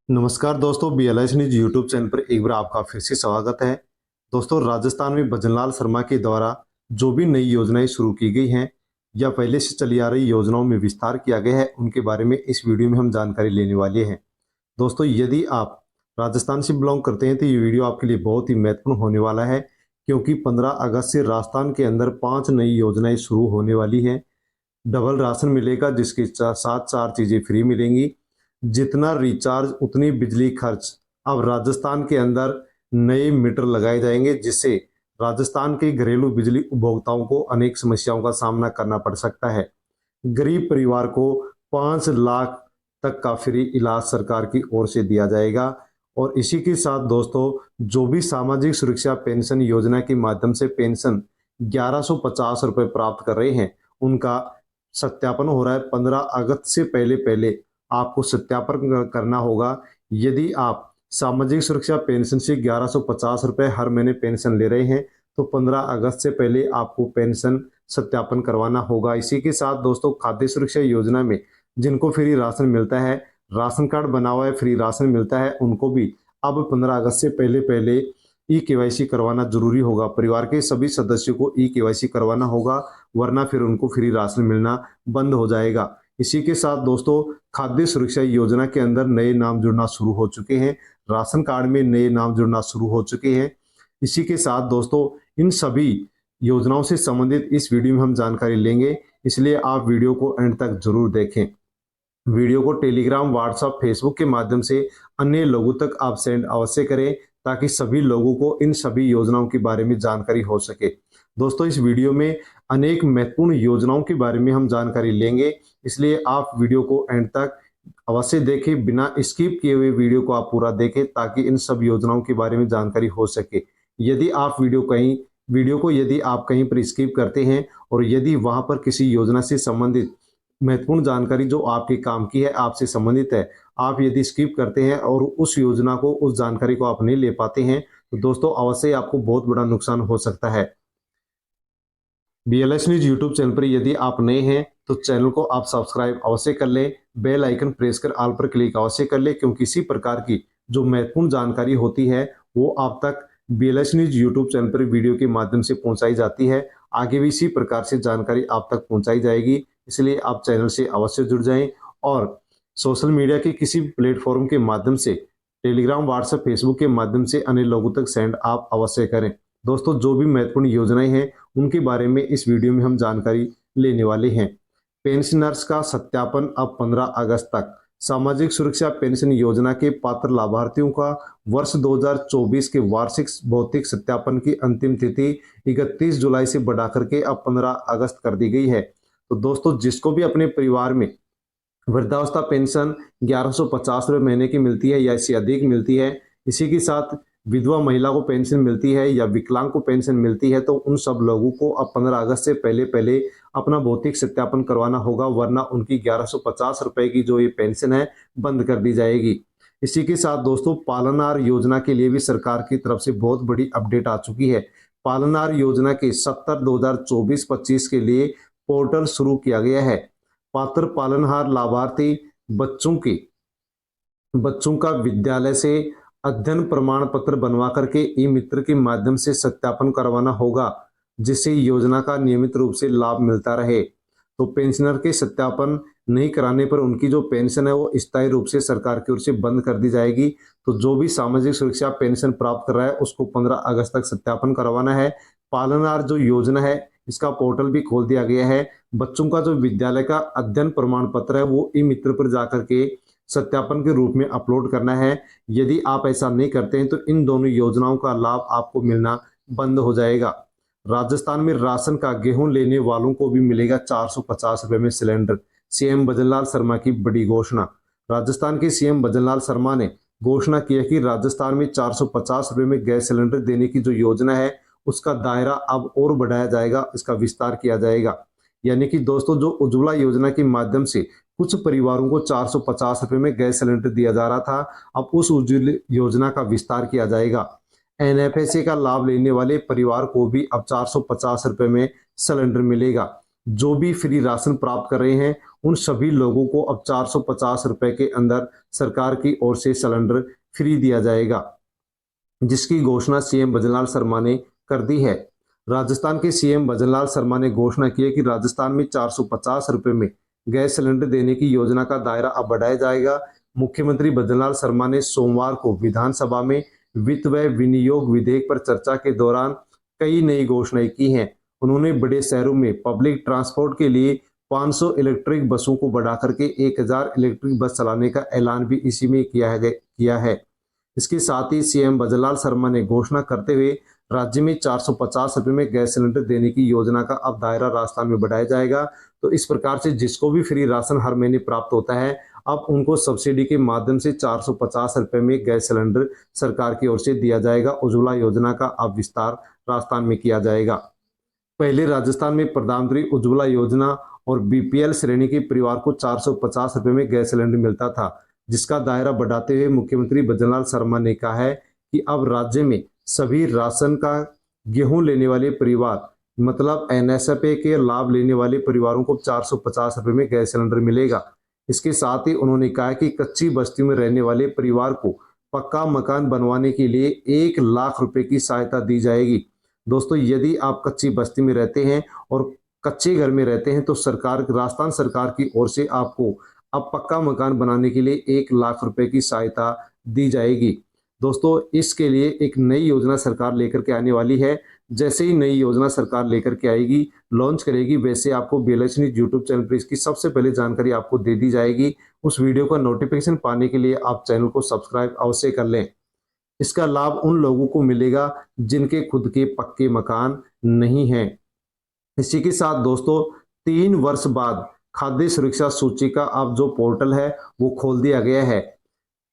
नमस्कार दोस्तों, BLS news YouTube channel पर एक बार आपका फिर से स्वागत है। दोस्तों, राजस्थान में भजनलाल शर्मा के द्वारा जो भी नई योजनाएं शुरू की गई हैं या पहले से चली आ रही योजनाओं में विस्तार किया गया है, उनके बारे में इस वीडियो में हम जानकारी लेने वाले हैं। दोस्तों, यदि आप राजस्थान से बिलोंग करते हैं तो ये वीडियो आपके लिए बहुत ही महत्वपूर्ण होने वाला है, क्योंकि 15 अगस्त से राजस्थान के अंदर 5 नई योजनाएं शुरू होने वाली हैं। डबल राशन मिलेगा, जिसके साथ 4 चीज़ें फ्री मिलेंगी। जितना रिचार्ज उतनी बिजली खर्च। अब राजस्थान के अंदर नए मीटर लगाए जाएंगे, जिससे राजस्थान के घरेलू बिजली उपभोक्ताओं को अनेक समस्याओं का सामना करना पड़ सकता है। गरीब परिवार को 5 लाख तक का फ्री इलाज सरकार की ओर से दिया जाएगा। और इसी के साथ दोस्तों, जो भी सामाजिक सुरक्षा पेंशन योजना के माध्यम से पेंशन 1150 रुपये प्राप्त कर रहे हैं, उनका सत्यापन हो रहा है। 15 अगस्त से पहले पहले आपको सत्यापन करना होगा। यदि आप सामाजिक सुरक्षा पेंशन से 1150 रुपये हर महीने पेंशन ले रहे हैं, तो 15 अगस्त से पहले आपको पेंशन सत्यापन करवाना होगा। इसी के साथ दोस्तों, खाद्य सुरक्षा योजना में जिनको फ्री राशन मिलता है, राशन कार्ड बना हुआ है, फ्री राशन मिलता है, उनको भी अब 15 अगस्त से पहले पहले ई-केवाईसी करवाना जरूरी होगा। परिवार के सभी सदस्यों को ई-केवाईसी करवाना होगा, वरना फिर उनको फ्री राशन मिलना बंद हो जाएगा। इसी के साथ दोस्तों, खाद्य सुरक्षा योजना के अंदर नए नाम जुड़ना शुरू हो चुके हैं। राशन कार्ड में नए नाम जुड़ना शुरू हो चुके हैं। इसी के साथ दोस्तों, इन सभी योजनाओं से संबंधित इस वीडियो में हम जानकारी लेंगे, इसलिए आप वीडियो को एंड तक जरूर देखें। वीडियो को टेलीग्राम, व्हाट्सएप, फेसबुक के माध्यम से अन्य लोगों तक आप सेंड अवश्य करें, ताकि सभी लोगों को इन सभी योजनाओं के बारे में जानकारी हो सके। दोस्तों, इस वीडियो में अनेक महत्वपूर्ण योजनाओं के बारे में हम जानकारी लेंगे, इसलिए आप वीडियो को एंड तक अवश्य देखें। बिना स्किप किए हुए वीडियो को आप पूरा देखें, ताकि इन सब योजनाओं के बारे में जानकारी हो सके। यदि आप यदि आप कहीं पर स्किप करते हैं, और यदि वहां पर किसी योजना से संबंधित महत्वपूर्ण जानकारी जो आपके काम की है, आपसे संबंधित है, आप यदि स्किप करते हैं और उस योजना को, उस जानकारी को आप नहीं ले पाते हैं, तो दोस्तों अवश्य आपको बहुत बड़ा नुकसान हो सकता है। BLS न्यूज यूट्यूब चैनल पर यदि आप नए हैं तो चैनल को आप सब्सक्राइब अवश्य कर लें, बेल आइकन प्रेस कर ऑल पर क्लिक अवश्य कर लें, क्योंकि इसी प्रकार की जो महत्वपूर्ण जानकारी होती है वो आप तक BLS न्यूज यूट्यूब चैनल पर वीडियो के माध्यम से पहुंचाई जाती है। आगे भी इसी प्रकार से जानकारी आप तक पहुंचाई जाएगी, इसलिए आप चैनल से अवश्य जुड़ जाएं। और सोशल मीडिया के किसी प्लेटफॉर्म के माध्यम से, टेलीग्राम, व्हाट्सएप, फेसबुक के माध्यम से अन्य लोगों तक सेंड आप अवश्य करें। दोस्तों, जो भी महत्वपूर्ण योजनाएं हैं उनके बारे में इस वीडियो में हम जानकारी लेने वाले हैं। पेंशनर्स का सत्यापन अब 15 अगस्त तक। सामाजिक सुरक्षा पेंशन योजना के पात्र लाभार्थियों का वर्ष 2024 के वार्षिक भौतिक सत्यापन की अंतिम तिथि 31 जुलाई से बढ़ाकर के अब 15 अगस्त कर दी गई है। तो दोस्तों, जिसको भी अपने परिवार में वृद्धावस्था पेंशन 1150 रुपये महीने की मिलती है या इससे अधिक मिलती है, इसी के साथ विधवा महिला को पेंशन मिलती है या विकलांग को पेंशन मिलती है, तो उन सब लोगों को अब 15 अगस्त से पहले पहले अपना भौतिक सत्यापन करवाना होगा, वरना उनकी 1150 रुपये की जो ये पेंशन है बंद कर दी जाएगी। इसी के साथ दोस्तों, पालनहार योजना के लिए भी सरकार की तरफ से बहुत बड़ी अपडेट आ चुकी है। पालनहार योजना के 70-2024-25 के लिए पोर्टल शुरू किया गया है। पात्र पालनहार लाभार्थी बच्चों का विद्यालय से अध्ययन प्रमाण पत्र बनवा करके ई मित्र के माध्यम से सत्यापन करवाना होगा, जिससे योजना का नियमित रूप से लाभ मिलता रहे। तो पेंशनर के सत्यापन नहीं कराने पर उनकी जो पेंशन है वो स्थायी रूप से सरकार की ओर से बंद कर दी जाएगी। तो जो भी सामाजिक सुरक्षा पेंशन प्राप्त कर रहा है उसको 15 अगस्त तक सत्यापन करवाना है। पालनहार जो योजना है, इसका पोर्टल भी खोल दिया गया है। बच्चों का जो विद्यालय का अध्ययन प्रमाण पत्र है वो ई मित्र पर जाकर के सत्यापन के रूप में अपलोड करना है। यदि आप ऐसा नहीं करते हैं तो इन दोनों योजनाओं का लाभ आपको मिलना बंद हो जाएगा। राजस्थान में राशन का गेहूं लेने वालों को भी मिलेगा 450 रुपये में सिलेंडर। सीएम भजनलाल शर्मा की बड़ी घोषणा। राजस्थान के सीएम भजनलाल शर्मा ने घोषणा की है कि राजस्थान में 450 रुपये में गैस सिलेंडर देने की जो योजना है उसका दायरा अब और बढ़ाया जाएगा, इसका विस्तार किया जाएगा। यानी कि दोस्तों, जो उज्ज्वला योजना के माध्यम से कुछ परिवारों को 450 रुपये में गैस सिलेंडर दिया जा रहा था, अब उस उज्ज्वला योजना का विस्तार किया जाएगा। NFSA का लाभ लेने वाले परिवार को भी अब 450 रुपये में सिलेंडर मिलेगा। जो भी फ्री राशन प्राप्त कर रहे हैं उन सभी लोगों को अब 450 रुपए के अंदर सरकार की ओर से सिलेंडर फ्री दिया जाएगा, जिसकी घोषणा सीएम भजनलाल शर्मा ने कर दी है। राजस्थान के सीएम भजनलाल शर्मा ने घोषणा की है कि राजस्थान में 450 रुपए में गैस सिलेंडर देने की योजना का दायरा अब बढ़ाया जाएगा। मुख्यमंत्री भजनलाल शर्मा ने सोमवार को विधानसभा में वित्त व विनियोग विधेयक पर चर्चा के दौरान कई नई घोषणाएं की हैं। उन्होंने बड़े शहरों में पब्लिक ट्रांसपोर्ट के लिए 500 इलेक्ट्रिक बसों को बढ़ाकर के 1000 इलेक्ट्रिक बस चलाने का ऐलान भी इसी में किया है। इसके साथ ही सीएम भजनलाल शर्मा ने घोषणा करते हुए राज्य में 450 रुपए में गैस सिलेंडर देने की योजना का अब दायरा राजस्थान में बढ़ाया जाएगा। तो इस प्रकार से जिसको भी फ्री राशन हर महीने प्राप्त होता है, अब उनको सब्सिडी के माध्यम से 450 रुपए में गैस सिलेंडर सरकार की ओर से दिया जाएगा। उज्ज्वला योजना का अब विस्तार राजस्थान में किया जाएगा। पहले राजस्थान में प्रधानमंत्री उज्ज्वला योजना और बीपीएल श्रेणी के परिवार को 450 रुपए में गैस सिलेंडर मिलता था, जिसका दायरा बढ़ाते हुए मुख्यमंत्री भजनलाल शर्मा ने कहा है कि अब राज्य में सभी राशन का गेहूं लेने वाले परिवार, मतलब एनएसएफए के लाभ लेने वाले परिवारों को 450 रुपए में गैस सिलेंडर मिलेगा। इसके साथ ही उन्होंने कहा कि कच्ची बस्ती में रहने वाले परिवार को पक्का मकान बनवाने के लिए 1 लाख रुपए की सहायता दी जाएगी। दोस्तों, यदि आप कच्ची बस्ती में रहते हैं और कच्चे घर में रहते हैं तो राजस्थान सरकार की ओर से आपको अब पक्का मकान बनाने के लिए 1 लाख रुपए की सहायता दी जाएगी। दोस्तों, इसके लिए एक नई योजना सरकार लेकर के आने वाली है। जैसे ही नई योजना सरकार लेकर के आएगी, लॉन्च करेगी, वैसे आपको BLS न्यूज यूट्यूब चैनल पर इसकी सबसे पहले जानकारी आपको दे दी जाएगी। उस वीडियो का नोटिफिकेशन पाने के लिए आप चैनल को सब्सक्राइब अवश्य कर लें। इसका लाभ उन लोगों को मिलेगा जिनके खुद के पक्के मकान नहीं हैं। इसी के साथ दोस्तों, 3 वर्ष बाद खाद्य सुरक्षा सूची का अब जो पोर्टल है वो खोल दिया गया है।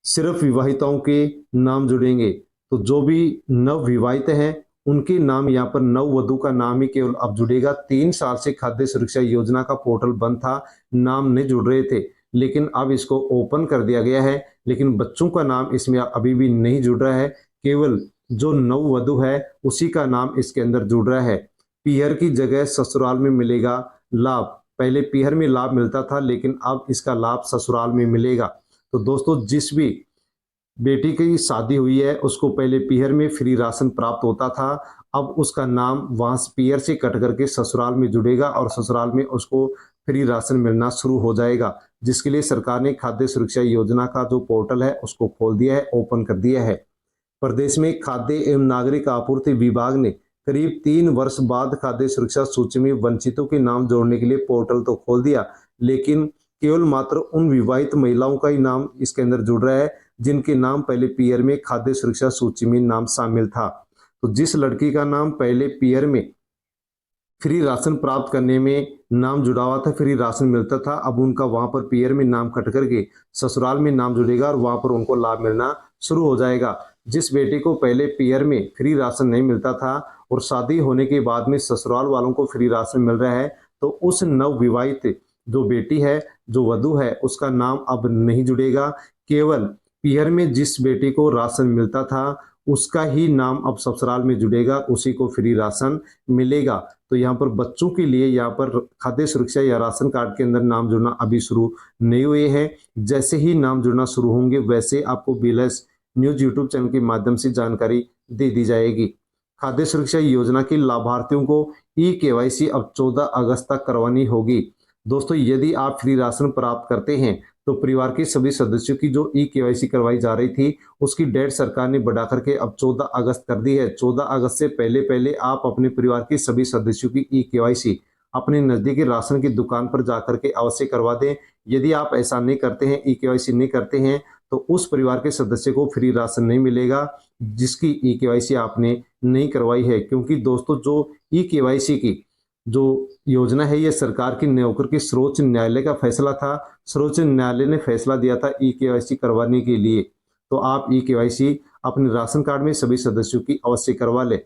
सिर्फ विवाहिताओं के नाम जुड़ेंगे। तो जो भी नव विवाहित हैं उनके नाम यहाँ पर नववधु का नाम ही केवल अब जुड़ेगा। 3 साल से खाद्य सुरक्षा योजना का पोर्टल बंद था, नाम नहीं जुड़ रहे थे, लेकिन अब इसको ओपन कर दिया गया है। लेकिन बच्चों का नाम इसमें अभी भी नहीं जुड़ रहा है, केवल जो नववधु है उसी का नाम इसके अंदर जुड़ रहा है। पीहर की जगह ससुराल में मिलेगा लाभ। पहले पीहर में लाभ मिलता था, लेकिन अब इसका लाभ ससुराल में मिलेगा। तो दोस्तों, जिस भी बेटी की शादी हुई है उसको पहले पीहर में फ्री राशन प्राप्त होता था, अब उसका नाम वहां पीहर से कट करके ससुराल में जुड़ेगा और ससुराल में उसको फ्री राशन मिलना शुरू हो जाएगा। जिसके लिए सरकार ने खाद्य सुरक्षा योजना का जो पोर्टल है उसको खोल दिया है, ओपन कर दिया है। प्रदेश में खाद्य एवं नागरिक आपूर्ति विभाग ने करीब 3 वर्ष बाद खाद्य सुरक्षा सूची में वंचितों के नाम जोड़ने के लिए पोर्टल तो खोल दिया, लेकिन केवल मात्र उन विवाहित महिलाओं का ही नाम इसके अंदर जुड़ रहा है जिनके नाम पहले पीहर में खाद्य सुरक्षा सूची में नाम शामिल था। तो जिस लड़की का नाम पहले पीहर में फ्री राशन प्राप्त करने में नाम जुड़ा हुआ था, फ्री राशन मिलता था, अब उनका वहां पर पीहर में नाम कट करके ससुराल में नाम जुड़ेगा और वहां पर उनको लाभ मिलना शुरू हो जाएगा। जिस बेटी को पहले पीहर में फ्री राशन नहीं मिलता था और शादी होने के बाद में ससुराल वालों को फ्री राशन मिल रहा है, तो उस नवविवाहित जो बेटी है, जो वधु है, उसका नाम अब नहीं जुड़ेगा। केवल पीहर में जिस बेटी को राशन मिलता था उसका ही नाम अब ससुराल में जुड़ेगा, उसी को फ्री राशन मिलेगा। तो यहाँ पर बच्चों के लिए यहाँ पर खाद्य सुरक्षा या राशन कार्ड के अंदर नाम जुड़ना अभी शुरू नहीं हुए हैं। जैसे ही नाम जुड़ना शुरू होंगे वैसे आपको BLS न्यूज यूट्यूब चैनल के माध्यम से जानकारी दे दी जाएगी। खाद्य सुरक्षा योजना के लाभार्थियों को eKYC अब 14 अगस्त तक करवानी होगी। दोस्तों, यदि आप फ्री राशन प्राप्त करते हैं तो परिवार के सभी सदस्यों की जो eKYC करवाई जा रही थी उसकी डेट सरकार ने बढ़ा करके अब 14 अगस्त कर दी है। 14 अगस्त से पहले पहले आप अपने परिवार के सभी सदस्यों की eKYC अपने नजदीकी राशन की दुकान पर जाकर के अवश्य करवा दें। यदि आप ऐसा नहीं करते हैं, eKYC नहीं करते हैं, तो उस परिवार के सदस्य को फ्री राशन नहीं मिलेगा जिसकी eKYC आपने नहीं करवाई है। क्योंकि दोस्तों, जो eKYC की जो योजना है ये सरकार की नहीं होकर के सर्वोच्च न्यायालय का फैसला था। सर्वोच्च न्यायालय ने फैसला दिया था eKYC करवाने के लिए। तो आप eKYC अपने राशन कार्ड में सभी सदस्यों की अवश्य करवा ले।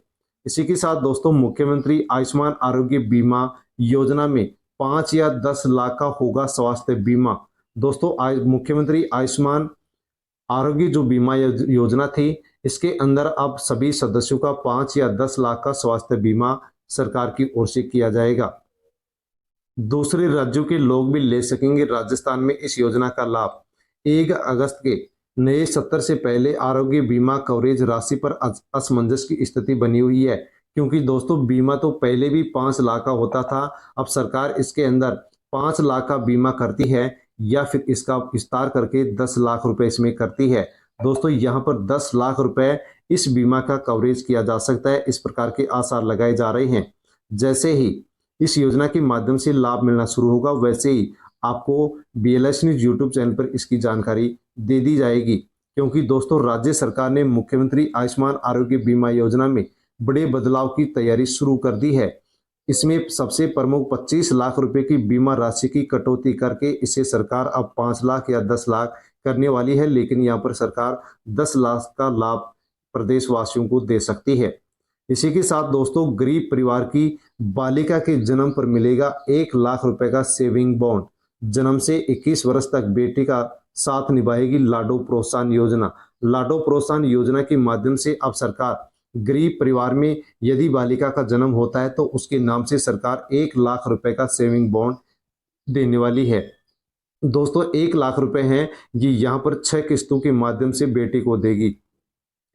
इसी के साथ दोस्तों, मुख्यमंत्री आयुष्मान आरोग्य बीमा योजना में 5 या 10 लाख का होगा स्वास्थ्य बीमा। दोस्तों, मुख्यमंत्री आयुष्मान आरोग्य जो बीमा योजना थी, इसके अंदर अब सभी सदस्यों का 5 या 10 लाख का स्वास्थ्य बीमा सरकार की ओर से किया जाएगा। दूसरे राज्यों के लोग भी ले सकेंगे राजस्थान में इस योजना का लाभ। 1 अगस्त के नए सत्र से पहले आरोग्य बीमा कवरेज राशि पर असमंजस की स्थिति बनी हुई है, क्योंकि दोस्तों बीमा तो पहले भी 5 लाख का होता था। अब सरकार इसके अंदर 5 लाख का बीमा करती है या फिर इसका विस्तार करके 10 लाख रुपए इसमें करती है। दोस्तों यहाँ पर 10 लाख रुपए इस बीमा का कवरेज किया जा सकता है, इस प्रकार के आसार लगाए जा रहे हैं। जैसे ही इस योजना के माध्यम से लाभ मिलना शुरू होगा, वैसे ही आपको BLS न्यूज यूट्यूब चैनल पर इसकी जानकारी दे दी जाएगी। क्योंकि दोस्तों राज्य सरकार ने मुख्यमंत्री आयुष्मान आरोग्य बीमा योजना में बड़े बदलाव की तैयारी शुरू कर दी है। इसमें सबसे प्रमुख 25 लाख रुपए की बीमा राशि की कटौती करके इसे सरकार अब 5 लाख या 10 लाख करने वाली है, लेकिन यहाँ पर सरकार 10 लाख का लाभ प्रदेशवासियों को दे सकती है। इसी के साथ दोस्तों गरीब परिवार की बालिका के जन्म पर मिलेगा 1 लाख रुपए का सेविंग बॉन्ड। जन्म से 21 वर्ष तक बेटी का साथ निभाएगी लाडो प्रोत्साहन योजना। लाडो प्रोत्साहन योजना के माध्यम से अब सरकार गरीब परिवार में यदि बालिका का जन्म होता है तो उसके नाम से सरकार 1 लाख रुपए का सेविंग बॉन्ड देने वाली है। दोस्तों 1 लाख रुपए हैं, ये यहाँ पर 6 किस्तों के माध्यम से बेटी को देगी।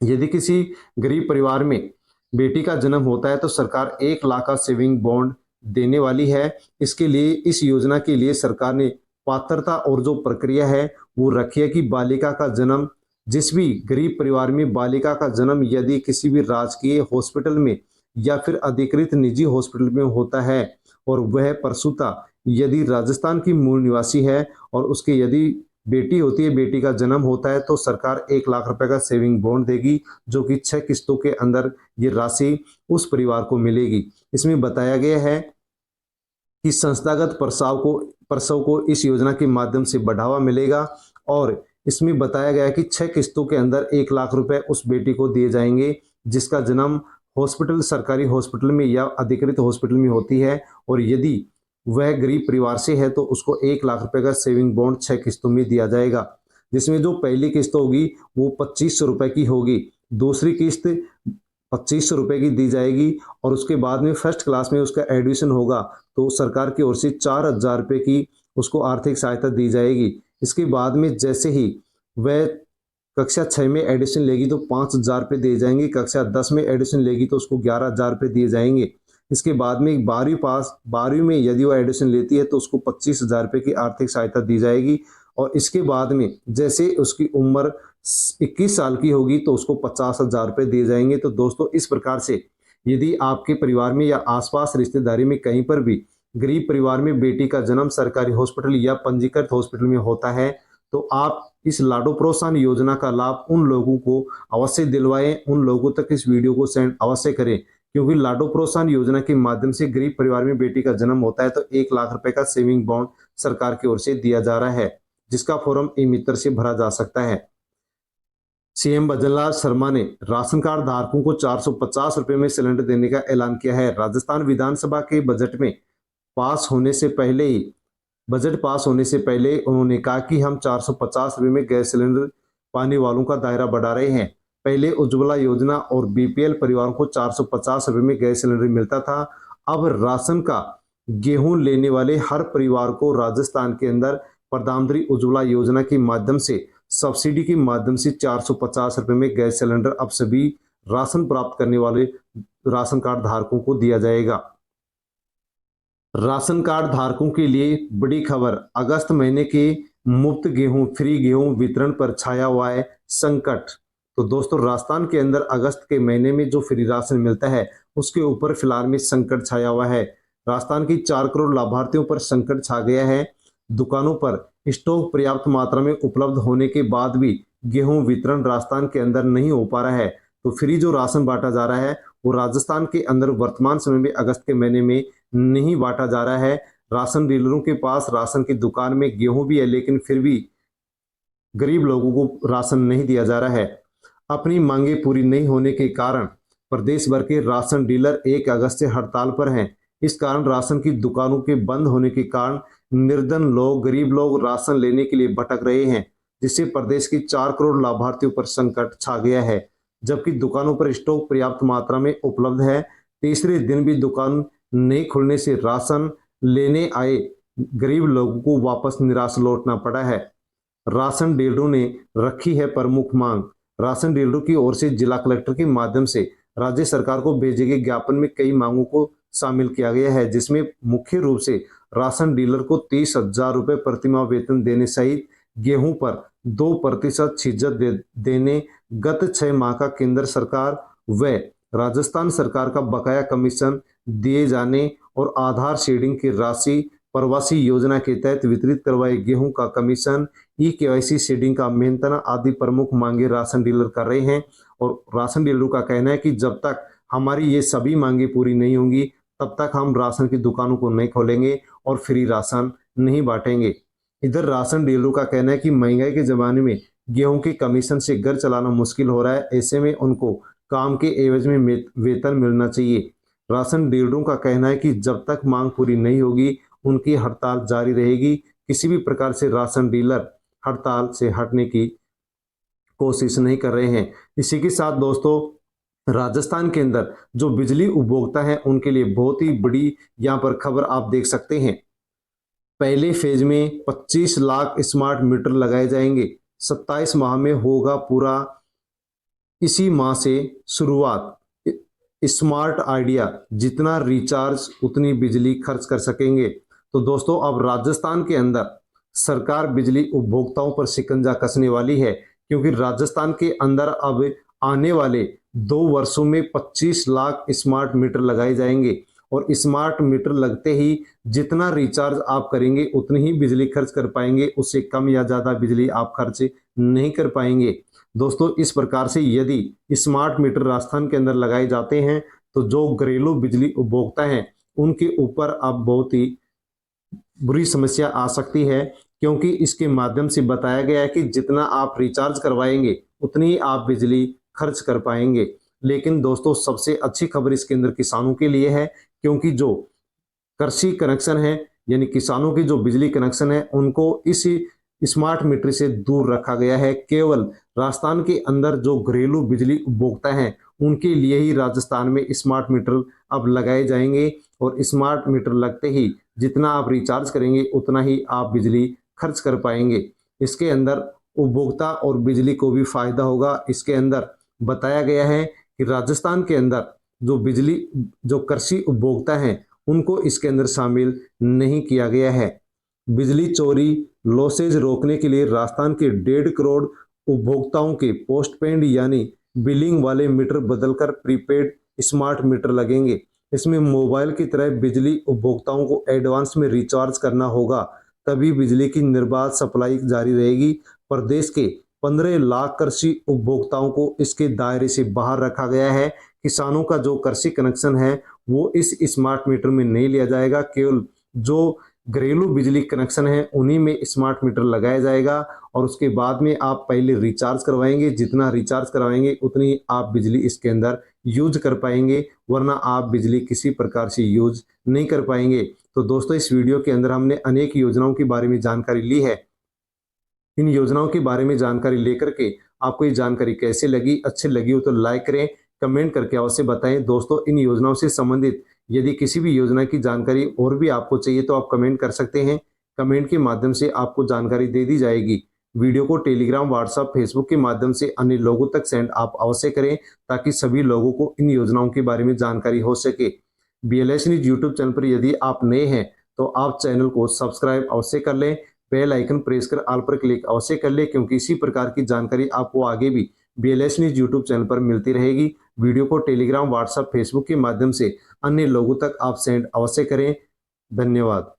यदि किसी गरीब परिवार में बेटी का जन्म होता है तो सरकार 1 लाख का सेविंग बॉन्ड देने वाली है। इसके लिए इस योजना के लिए सरकार ने पात्रता और जो प्रक्रिया है वो रखी है कि बालिका का जन्म, जिस भी गरीब परिवार में बालिका का जन्म यदि किसी भी राजकीय हॉस्पिटल में या फिर अधिकृत निजी हॉस्पिटल में होता है और वह प्रसूता यदि राजस्थान की मूल निवासी है और उसके यदि बेटी होती है, बेटी का जन्म होता है, तो सरकार 1 लाख रुपए का सेविंग बॉन्ड देगी, जो कि 6 किस्तों के अंदर ये राशि उस परिवार को मिलेगी। इसमें बताया गया है कि संस्थागत प्रसव को इस योजना के माध्यम से बढ़ावा मिलेगा और इसमें बताया गया है कि 6 किस्तों के अंदर 1 लाख रुपए उस बेटी को दिए जाएंगे जिसका जन्म हॉस्पिटल, सरकारी हॉस्पिटल में या अधिकृत हॉस्पिटल में होती है, और यदि वह गरीब परिवार से है तो उसको 1 लाख रुपए का सेविंग बॉन्ड 6 किस्तों में दिया जाएगा। जिसमें जो पहली किस्त होगी वो 2500 रुपए की होगी, दूसरी किस्त 2500 रुपए की दी जाएगी और उसके बाद में फर्स्ट क्लास में उसका एडमिशन होगा तो सरकार की ओर से 4000 रुपए की उसको आर्थिक सहायता दी जाएगी। इसके बाद में जैसे ही वह कक्षा 6 में एडमिशन लेगी तो 5000 रुपये दिए जाएंगे, कक्षा 10 में एडमिशन लेगी तो उसको 11000 रुपये दिए जाएंगे। इसके बाद में 12वीं में यदि वो एडमिशन लेती है तो उसको 25,000 रुपये की आर्थिक सहायता दी जाएगी और इसके बाद में जैसे उसकी उम्र 21 साल की होगी तो उसको 50,000 रुपये दिए जाएंगे। तो दोस्तों इस प्रकार से यदि आपके परिवार में या आसपास रिश्तेदारी में कहीं पर भी गरीब परिवार में बेटी का जन्म सरकारी हॉस्पिटल या पंजीकृत हॉस्पिटल में होता है तो आप इस लाडो प्रोत्साहन योजना का लाभ उन लोगों को अवश्य दिलवाएं, उन लोगों तक इस वीडियो को सेंड अवश्य करें, क्योंकि लाडो प्रोत्साहन योजना के माध्यम से गरीब परिवार में बेटी का जन्म होता है तो 1 लाख रुपए का सेविंग बॉन्ड सरकार की ओर से दिया जा रहा है, जिसका फॉर्म ई-मित्र से भरा जा सकता है। सीएम भजनलाल शर्मा ने राशन कार्ड धारकों को 450 रुपए में सिलेंडर देने का ऐलान किया है। राजस्थान विधानसभा के बजट पास होने से पहले उन्होंने कहा कि हम 450 रुपए में गैस सिलेंडर पाने वालों का दायरा बढ़ा रहे हैं। पहले उज्ज्वला योजना और बीपीएल परिवारों को 450 रुपए में गैस सिलेंडर मिलता था। अब राशन का गेहूं लेने वाले हर परिवार को राजस्थान के अंदर प्रधानमंत्री उज्ज्वला योजना के माध्यम से सब्सिडी के माध्यम से 450 रुपए में गैस सिलेंडर अब सभी राशन प्राप्त करने वाले राशन कार्ड धारकों को दिया जाएगा। राशन कार्ड धारकों के लिए बड़ी खबर, अगस्त महीने के मुफ्त गेहूं फ्री गेहूं वितरण पर छाया हुआ है संकट। तो दोस्तों राजस्थान के अंदर अगस्त के महीने में जो फ्री राशन मिलता है उसके ऊपर फिलहाल में संकट छाया हुआ है। राजस्थान की 4 करोड़ लाभार्थियों पर संकट छा गया है। दुकानों पर स्टॉक पर्याप्त मात्रा में उपलब्ध होने के बाद भी गेहूं वितरण राजस्थान के अंदर नहीं हो पा रहा है। तो फ्री जो राशन बांटा जा रहा है वो राजस्थान के अंदर वर्तमान समय में अगस्त के महीने में नहीं बांटा जा रहा है। राशन डीलरों के पास राशन की दुकान में गेहूं भी है, लेकिन फिर भी गरीब लोगों को राशन नहीं दिया जा रहा है। अपनी मांगे पूरी नहीं होने के कारण प्रदेश भर के राशन डीलर 1 अगस्त से हड़ताल पर हैं। इस कारण राशन की दुकानों के बंद होने के कारण निर्धन लोग, गरीब लोग राशन लेने के लिए भटक रहे हैं, जिससे प्रदेश की 4 करोड़ लाभार्थियों पर संकट छा गया है। जबकि दुकानों पर स्टॉक पर्याप्त मात्रा में उपलब्ध है, तीसरे दिन भी दुकान नहीं खुलने से राशन लेने आए गरीब लोगों को वापस निराश लौटना पड़ा है। राशन डीलरों ने रखी है प्रमुख मांग। राशन डीलरों की ओर से जिला कलेक्टर के माध्यम से राज्य सरकार को भेजे गए ज्ञापन में कई मांगों को शामिल किया गया है, जिसमें मुख्य रूप से राशन डीलर को 30,000 रुपये प्रतिमाह वेतन देने सहित गेहूं पर 2% छीजत देने, गत 6 माह का केंद्र सरकार व राजस्थान सरकार का बकाया कमीशन दिए जाने और आधार शेडिंग की राशि, प्रवासी योजना के तहत वितरित करवाए गेहूं का कमीशन, ई-केवाईसी शेडिंग का मेंटेन आदि प्रमुख मांगे राशन डीलर कर रहे हैं। और राशन डीलरों का कहना है कि जब तक हमारी ये सभी मांगे पूरी नहीं होंगी तब तक हम राशन की दुकानों को नहीं खोलेंगे और फ्री राशन नहीं बांटेंगे। इधर राशन डीलरों का कहना है कि महंगाई के जमाने में गेहूं के कमीशन से घर चलाना मुश्किल हो रहा है, ऐसे में उनको काम के एवज में वेतन मिलना चाहिए। राशन डीलरों का कहना है कि जब तक मांग पूरी नहीं होगी उनकी हड़ताल जारी रहेगी। किसी भी प्रकार से राशन डीलर हड़ताल से हटने की कोशिश नहीं कर रहे हैं। इसी के साथ दोस्तों, राजस्थान के अंदर जो बिजली उपभोक्ता हैं उनके लिए बहुत ही बड़ी यहाँ पर खबर आप देख सकते हैं। पहले फेज में 25 लाख स्मार्ट मीटर लगाए जाएंगे। 27 माह में होगा पूरा। इसी माह से शुरुआत। स्मार्ट आइडिया, जितना रिचार्ज उतनी बिजली खर्च कर सकेंगे। तो दोस्तों, अब राजस्थान के अंदर सरकार बिजली उपभोक्ताओं पर शिकंजा कसने वाली है, क्योंकि राजस्थान के अंदर अब आने वाले 2 वर्षों में 25 लाख स्मार्ट मीटर लगाए जाएंगे और स्मार्ट मीटर लगते ही जितना रिचार्ज आप करेंगे उतनी ही बिजली खर्च कर पाएंगे, उससे कम या ज़्यादा बिजली आप खर्च नहीं कर पाएंगे। दोस्तों, इस प्रकार से यदि स्मार्ट मीटर राजस्थान के अंदर लगाए जाते हैं तो जो घरेलू बिजली उपभोक्ता हैं उनके ऊपर अब बहुत ही बुरी समस्या आ सकती है, क्योंकि इसके माध्यम से बताया गया है कि जितना आप रिचार्ज करवाएंगे उतनी ही आप बिजली खर्च कर पाएंगे। लेकिन दोस्तों, सबसे अच्छी खबर इसके अंदर किसानों के लिए है, क्योंकि जो कृषि कनेक्शन है यानी किसानों की जो बिजली कनेक्शन है उनको इस स्मार्ट मीटर से दूर रखा गया है। केवल राजस्थान के अंदर जो घरेलू बिजली उपभोक्ता हैं उनके लिए ही राजस्थान में स्मार्ट मीटर अब लगाए जाएंगे और स्मार्ट मीटर लगते ही जितना आप रिचार्ज करेंगे उतना ही आप बिजली खर्च कर पाएंगे। इसके अंदर उपभोक्ता और बिजली को भी फायदा होगा। इसके अंदर बताया गया है कि राजस्थान के अंदर जो कृषि उपभोक्ता हैं उनको इसके अंदर शामिल नहीं किया गया है। बिजली चोरी लॉसेज रोकने के लिए राजस्थान के 1.5 करोड़ उपभोक्ताओं के पोस्टपेड यानी बिलिंग वाले मीटर बदलकर प्रीपेड स्मार्ट मीटर लगेंगे। इसमें मोबाइल की तरह बिजली उपभोक्ताओं को एडवांस में रिचार्ज करना होगा, तभी बिजली की निर्बाध सप्लाई जारी रहेगी। प्रदेश के 15 लाख कृषि उपभोक्ताओं को इसके दायरे से बाहर रखा गया है। किसानों का जो कृषि कनेक्शन है वो इस स्मार्ट मीटर में नहीं लिया जाएगा, केवल जो घरेलू बिजली कनेक्शन है उन्हीं में स्मार्ट मीटर लगाया जाएगा और उसके बाद में आप पहले रिचार्ज करवाएंगे। जितना रिचार्ज करवाएंगे उतनी आप बिजली इसके अंदर यूज कर पाएंगे, वरना आप बिजली किसी प्रकार से यूज नहीं कर पाएंगे। तो दोस्तों, इस वीडियो के अंदर हमने अनेक योजनाओं के बारे में जानकारी ली है। इन योजनाओं के बारे में जानकारी लेकर के आपको ये जानकारी कैसे लगी, अच्छी लगी हो तो लाइक करें, कमेंट करके अवश्य बताएं। दोस्तों, इन योजनाओं से संबंधित यदि किसी भी योजना की जानकारी और भी आपको चाहिए तो आप कमेंट कर सकते हैं। कमेंट के माध्यम से आपको जानकारी दे दी जाएगी। वीडियो को टेलीग्राम, व्हाट्सएप, फेसबुक के माध्यम से अन्य लोगों तक सेंड आप अवश्य करें, ताकि सभी लोगों को इन योजनाओं के बारे में जानकारी हो सके। BLS न्यूज यूट्यूब चैनल पर यदि आप नए हैं तो आप चैनल को सब्सक्राइब अवश्य कर लें, बेल आइकन प्रेस कर ऑल पर क्लिक अवश्य कर लें, क्योंकि इसी प्रकार की जानकारी आपको आगे भी BLS न्यूज यूट्यूब चैनल पर मिलती रहेगी। वीडियो को टेलीग्राम, व्हाट्सएप, फेसबुक के माध्यम से अन्य लोगों तक आप सेंड अवश्य करें। धन्यवाद।